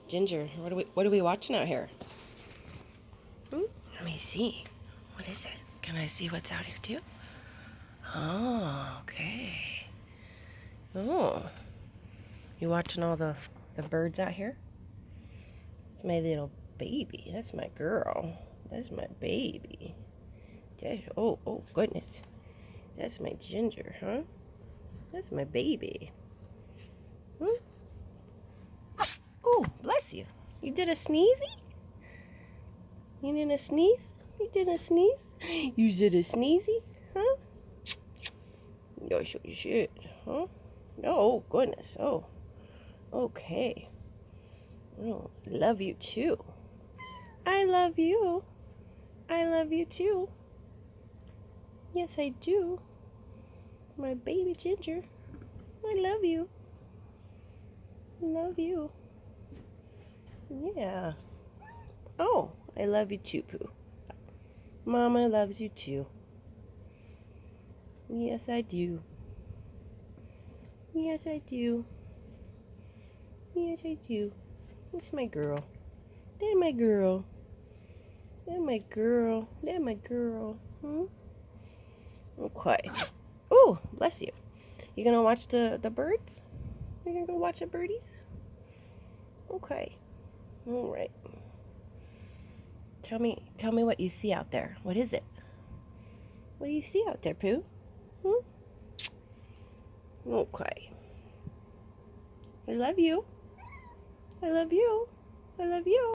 Ginger, what are we watching out here? Let me see. What is it? Can I see what's out here too? Oh, okay. Oh. You watching all the birds out here? That's my little baby. That's my girl. That's my baby. Oh goodness. That's my Ginger, huh? That's my baby. Oh, bless you. You did a sneezy? You did a sneeze? You did a sneeze? You did a sneezy? Huh? Yes, you should. Huh? Oh, goodness. Oh. Okay. Oh, love you too. I love you. I love you too. Yes, I do. My baby Ginger. I love you. I love you. Yeah. Oh, I love you too, Pooh. Mama loves you too. Yes, I do. Yes, I do. Yes, I do. That's my girl. That's my girl. That's my girl. That's my girl. Okay. Oh, bless you. You gonna watch the birds? You gonna go watch the birdies? Okay. All right. Tell me what you see out there. What is it? What do you see out there, Pooh? Okay. I love you. I love you. I love you.